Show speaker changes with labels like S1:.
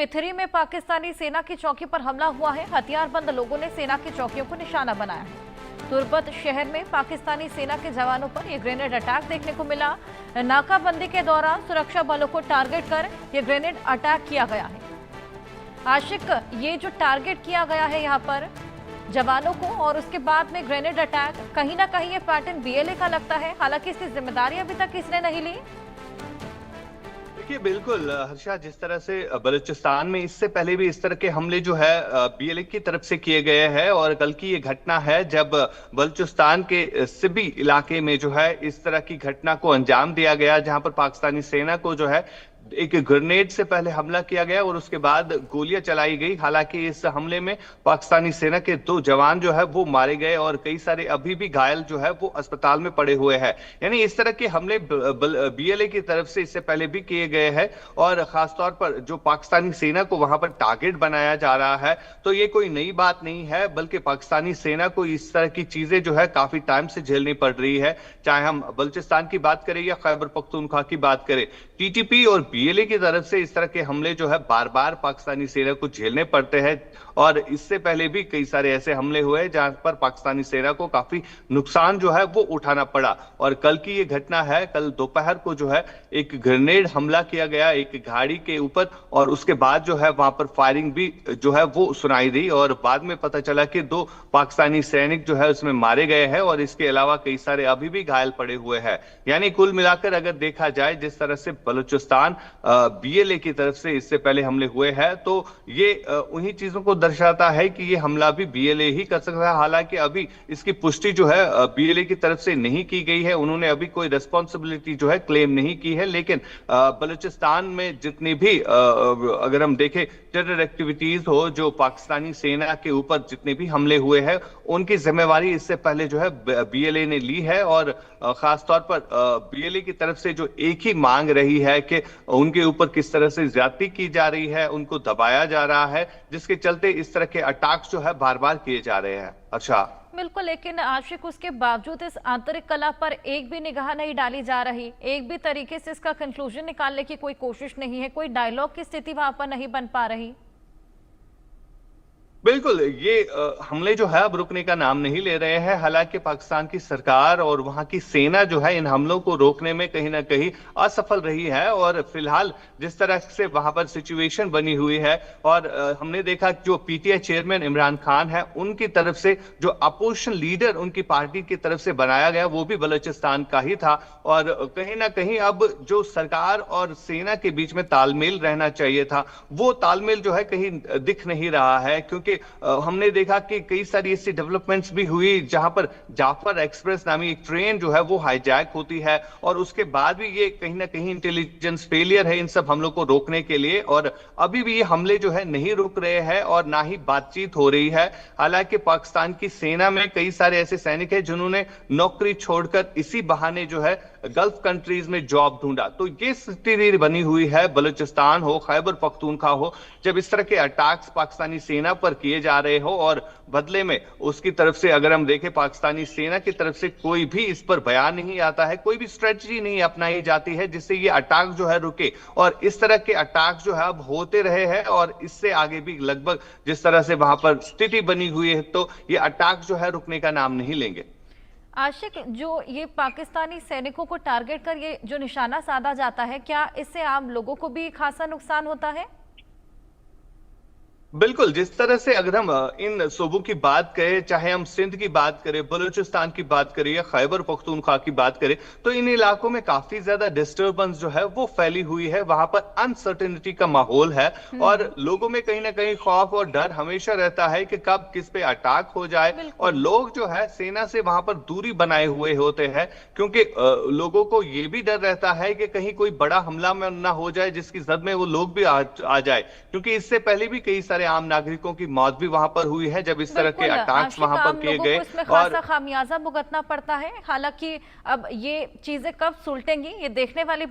S1: मिथरी में पाकिस्तानी सेना की चौकी पर हमला हुआ है। हथियारबंद लोगों ने सेना की चौकियों को निशाना बनाया है। तुर्बत शहर में पाकिस्तानी सेना के जवानों पर यह ग्रेनेड अटैक देखने को मिला। नाकाबंदी के दौरान सुरक्षा बलों को टारगेट कर यह ग्रेनेड अटैक किया गया है। आशिक, ये जो टारगेट किया गया है यहाँ पर जवानों को और उसके बाद में ग्रेनेड अटैक, कहीं ना कहीं ये पैटर्न बीएलए का लगता है। हालांकि इसकी जिम्मेदारी अभी तक किसने नहीं ली।
S2: देखिए, बिल्कुल हर्षा, जिस तरह से बलूचिस्तान में इससे पहले भी इस तरह के हमले जो है बीएलए की तरफ से किए गए हैं और कल की ये घटना है जब बलूचिस्तान के सिबी इलाके में जो है इस तरह की घटना को अंजाम दिया गया, जहां पर पाकिस्तानी सेना को जो है एक ग्रेनेड से पहले हमला किया गया और उसके बाद गोलियां चलाई गई। हालांकि इस हमले में पाकिस्तानी सेना के 2 जवान जो है वो मारे गए और कई सारे अभी भी घायल जो है वो अस्पताल में पड़े हुए हैं। यानी इस तरह के हमले बीएलए की तरफ से इससे पहले भी किए गए हैं और खासतौर पर जो पाकिस्तानी सेना को वहां पर टारगेट बनाया जा रहा है, तो ये कोई नई बात नहीं है, बल्कि पाकिस्तानी सेना को इस तरह की चीजें जो है काफी टाइम से झेलनी पड़ रही है। चाहे हम बलूचिस्तान की बात करें या खैबर पख्तूनख्वा की बात करें, टीटीपी और बीएलए की तरफ से इस तरह के हमले जो है बार बार पाकिस्तानी सेना को झेलने पड़ते हैं और इससे पहले भी कई सारे ऐसे हमले हुए जहां पर पाकिस्तानी सेना को काफी नुकसान जो है वो उठाना पड़ा। और कल की ये घटना है, कल दोपहर को जो है एक ग्रेनेड हमला किया गया एक गाड़ी के ऊपर और उसके बाद जो है वहां पर फायरिंग भी जो है वो सुनाई दी और बाद में पता चला कि 2 पाकिस्तानी सैनिक जो है उसमें मारे गए हैं और इसके अलावा कई सारे अभी भी घायल पड़े हुए हैं। यानी कुल मिलाकर अगर देखा जाए जिस तरह से बलूचिस्तान बीएलए की तरफ से इससे पहले हमले हुए हैं, तो ये उन्हीं चीजों को दर्शाता है कि ये हमला भी बीएलए ही कर सकता है। हालांकि अभी इसकी पुष्टि जो है बीएलए की तरफ से नहीं की गई है, उन्होंने अभी कोई रिस्पॉन्सिबिलिटी जो है क्लेम नहीं की है। लेकिन बलूचिस्तान में जितनी भी अगर हम देखें टेरर एक्टिविटीज हो, जो पाकिस्तानी सेना के ऊपर जितने भी हमले हुए हैं, उनकी जिम्मेवारी इससे पहले जो है बीएलए ने ली है और खासतौर पर बीएलए की तरफ से जो एक ही मांग रही है कि उनके ऊपर किस तरह से ज्यादती की जा रही है, उनको दबाया जा रहा है, जिसके चलते इस तरह के अटैक्स जो है बार बार किए जा रहे हैं। अच्छा,
S1: बिल्कुल, लेकिन आशिक उसके बावजूद इस आंतरिक कलह पर एक भी निगाह नहीं डाली जा रही, एक भी तरीके से इसका कंक्लूजन निकालने की कोई कोशिश नहीं है, कोई डायलॉग की स्थिति वहां पर नहीं बन पा रही।
S2: बिल्कुल, ये हमले जो है अब रुकने का नाम नहीं ले रहे हैं। हालांकि पाकिस्तान की सरकार और वहां की सेना जो है इन हमलों को रोकने में कहीं ना कहीं असफल रही है और फिलहाल जिस तरह से वहां पर सिचुएशन बनी हुई है और हमने देखा जो पीटीआई चेयरमैन इमरान खान है, उनकी तरफ से जो अपोजिशन लीडर उनकी पार्टी की तरफ से बनाया गया वो भी बलूचिस्तान का ही था और कहीं ना कहीं अब जो सरकार और सेना के बीच में तालमेल रहना चाहिए था, वो तालमेल जो है कहीं दिख नहीं रहा है। क्योंकि हमने देखा कि कई सारी ऐसी डेवलपमेंट्स भी हुई जहां पर जाफर एक्सप्रेस नामी एक ट्रेन जो है वो हाईजैक होती है और उसके बाद भी ये कहीं ना कहीं इंटेलिजेंस फेलियर है इन सब हमलों को रोकने के लिए और अभी भी ये हमले जो है नहीं रुक रहे हैं और ना ही बातचीत हो रही है। हालांकि पाकिस्तान की सेना में कई सारे ऐसे सैनिक हैं जिन्होंने नौकरी छोड़कर इसी बहाने जो है गल्फ कंट्रीज में जॉब ढूंढा। तो ये स्थिति बनी हुई है, बलूचिस्तान हो, खैबर पख्तूनख्वा हो, जब इस तरह के अटैक्स पाकिस्तानी सेना पर किए जा रहे हो और बदले में उसकी तरफ से अगर हम देखें पाकिस्तानी सेना की तरफ से कोई भी इस पर बयान नहीं आता है, कोई भी स्ट्रेटजी नहीं अपनाई जाती है जिससे ये अटैक जो है रुके और इस तरह के अटैक जो है अब होते रहे हैं और इससे आगे भी लगभग जिस तरह से वहां पर स्थिति बनी हुई है, तो ये अटैक जो है रुकने का नाम नहीं लेंगे।
S1: आशिक, जो ये पाकिस्तानी सैनिकों को टारगेट कर ये जो निशाना साधा जाता है, क्या इससे आम लोगों को भी खासा नुकसान होता है?
S2: बिल्कुल, जिस तरह से अगर हम इन सूबों की बात करें, चाहे हम सिंध की बात करें, बलूचिस्तान की बात करें या खैबर पख्तूनख्वा की बात करें, तो इन इलाकों में काफी ज्यादा डिस्टर्बेंस जो है वो फैली हुई है। वहां पर अनसर्टेनिटी का माहौल है और लोगों में कहीं ना कहीं खौफ और डर हमेशा रहता है कि कब किस पे अटैक हो जाए और लोग जो है सेना से वहां पर दूरी बनाए हुए होते हैं क्योंकि लोगों को ये भी डर रहता है कि कहीं कोई बड़ा हमला में ना हो जाए जिसकी जद में वो लोग भी आ जाए, क्योंकि इससे पहले भी कई सारे आम नागरिकों की मौत भी वहां पर हुई है जब इस तरह के अटैक्स वहां पर किए गए
S1: और खामियाजा भुगतना पड़ता है। हालांकि अब ये चीजें कब सुलटेंगी ये देखने वाली बात